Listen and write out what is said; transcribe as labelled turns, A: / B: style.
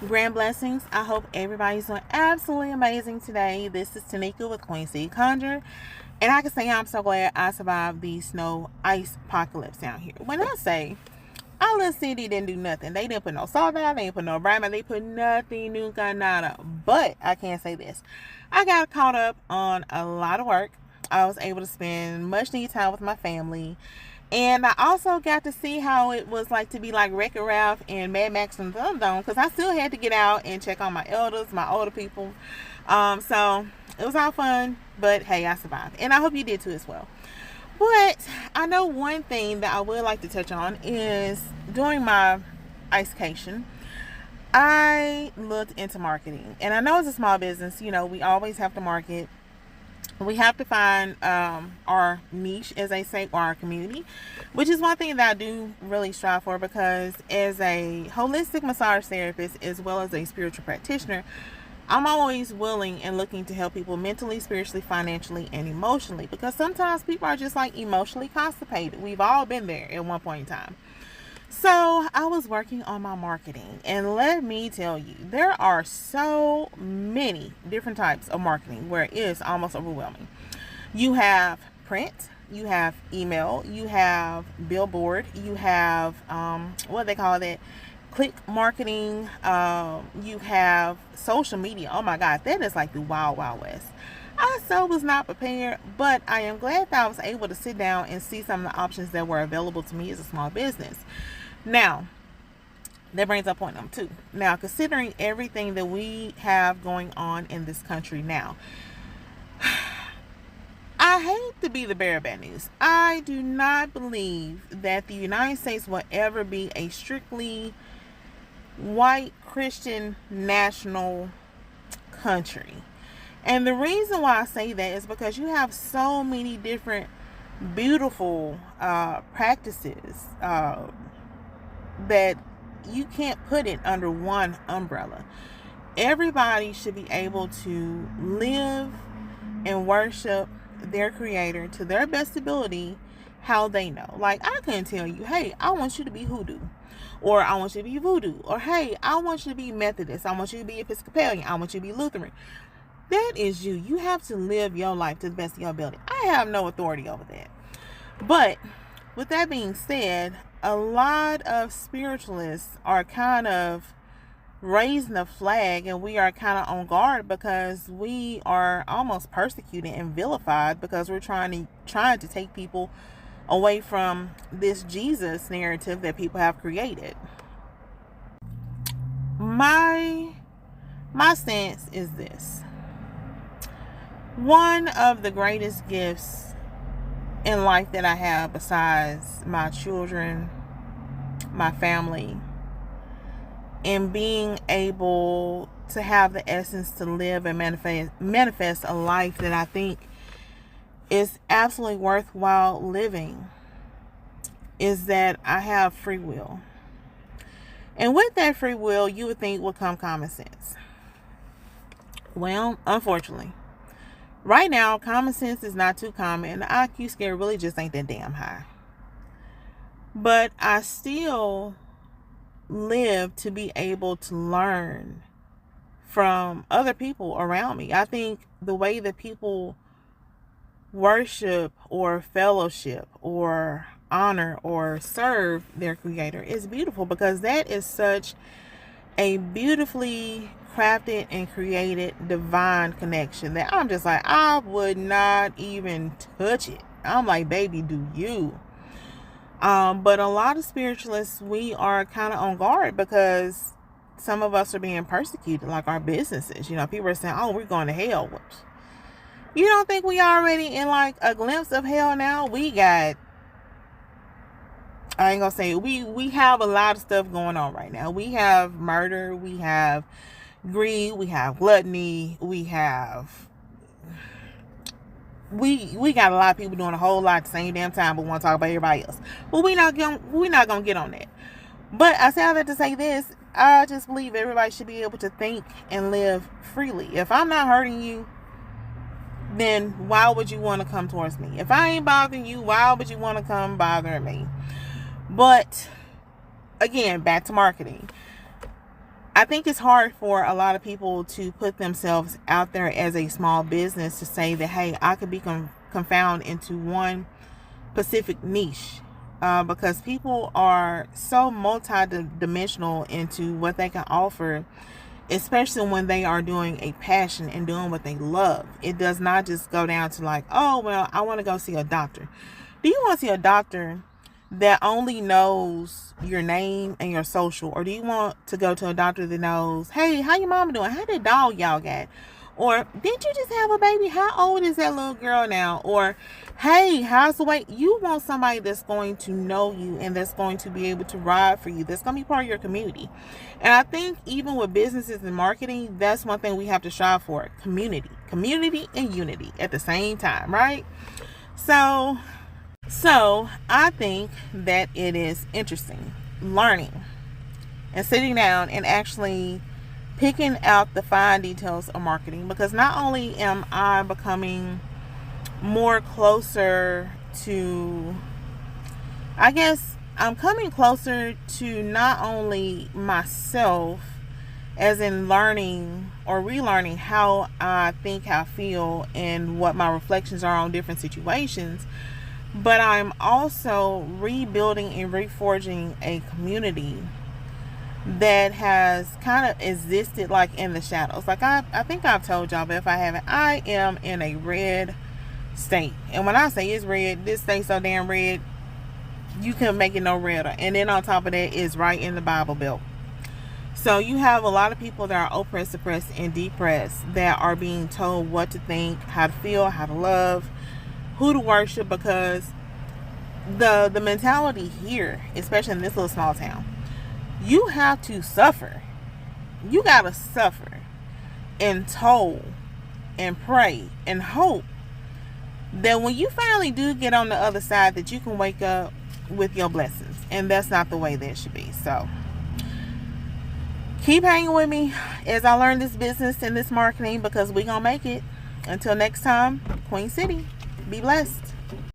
A: Grand blessings. I hope everybody's doing absolutely amazing today. This is Tanika with Conjure. And I can say I'm so glad I survived the snow ice apocalypse down here. When I say our little city didn't do nothing. They didn't put no salt down, they didn't put no brine, they put nothing, nunca nada. But I can say this. I got caught up on a lot of work. I was able to spend much needed time with my family. And I also got to see how it was like to be like Wreck-It Ralph and Mad Max and Thunderdome, because I still had to get out and check on my elders, my older people. So it was all fun, but hey, I survived. And I hope you did too as well. But I know one thing that I would like to touch on is during my icecation, I looked into marketing. And I know it's a small business, we always have to market. We have to find our niche, as they say, or our community, which is one thing that I do really strive for, because as a holistic massage therapist as well as a spiritual practitioner, I'm always willing and looking to help people mentally, spiritually, financially, and emotionally, because sometimes people are just like emotionally constipated. We've all been there at one point in time. So I was working on my marketing, and let me tell you, there are so many different types of marketing where it is almost overwhelming. You have print, you have email, you have billboard, you have what they call that, click marketing, you have social media. Oh my God, that is like the wild west. I so was not prepared, but I am glad that I was able to sit down and see some of the options that were available to me as a small business. Now, that brings up point number 2. Now, considering everything that we have going on in this country now, I hate to be the bearer of bad news. I do not believe that the United States will ever be a strictly white Christian national country. And the reason why I say that is because you have so many different beautiful practices that you can't put it under one umbrella. Everybody should be able to live and worship their creator to their best ability, how they know. Like, I couldn't tell you, hey, I want you to be hoodoo, or I want you to be voodoo, or hey, I want you to be Methodist, I want you to be Episcopalian, I want you to be Lutheran. That is you. You have to live your life to the best of your ability. I have no authority over that. But with that being said, a lot of spiritualists are kind of raising the flag, and we are kind of on guard because we are almost persecuted and vilified because we're trying to take people away from this Jesus narrative that people have created. My stance is this. One of the greatest gifts in life that I have, besides my children, my family, and being able to have the essence to live and manifest a life that I think is absolutely worthwhile living, is that I have free will. And with that free will, you would think would come common sense. Well, unfortunately, right now, common sense is not too common, and the IQ scale really just ain't that damn high. But I still live to be able to learn from other people around me. I think the way that people worship or fellowship or honor or serve their creator is beautiful, because that is such a beautifully crafted and created divine connection that I'm just like, I would not even touch it. I'm like, baby, do you? But a lot of spiritualists, we are kind of on guard because some of us are being persecuted, like our businesses. People are saying, oh, we're going to hell. You don't think we already in like a glimpse of hell now? We got, I ain't gonna say, we have a lot of stuff going on right now. We have murder, we have greed, we have gluttony, we got a lot of people doing a whole lot at the same damn time, but want to talk about everybody else. But we're not gonna get on that. But I say all that to say this: I just believe everybody should be able to think and live freely. If I'm not hurting you, then why would you want to come towards me? If I ain't bothering you, why would you want to come bothering me? But again, back to marketing. I think it's hard for a lot of people to put themselves out there as a small business to say that, hey, I could be confound into one specific niche, because people are so multi-dimensional into what they can offer, especially when they are doing a passion and doing what they love. It does not just go down to like, oh, well, I want to go see a doctor. Do you want to see a doctor that only knows your name and your social? Or do you want to go to a doctor that knows, hey, how your mama doing? How that dog y'all got? Or did you just have a baby? How old is that little girl now? Or hey, how's the weight? You want somebody that's going to know you and that's going to be able to ride for you, that's going to be part of your community. And I think even with businesses and marketing, that's one thing we have to strive for: community and unity at the same time, right? So I think that it is interesting learning and sitting down and actually picking out the fine details of marketing, because not only am I becoming more closer to, I guess I'm coming closer to not only myself, as in learning or relearning how I think, how I feel, and what my reflections are on different situations, but I'm also rebuilding and reforging a community that has kind of existed like in the shadows. Like I think I've told y'all, but if I haven't, I am in a red state. And when I say it's red, this state's so damn red, you can make it no redder. And then on top of that, it's right in the Bible Belt. So you have a lot of people that are oppressed, suppressed, and depressed that are being told what to think, how to feel, how to love, who to worship, because the mentality here, especially in this little small town, you have to suffer. You gotta suffer and toll and pray and hope that when you finally do get on the other side, that you can wake up with your blessings. And that's not the way that it should be. So keep hanging with me as I learn this business and this marketing, because we're gonna make it. Until next time, Queen City, be blessed.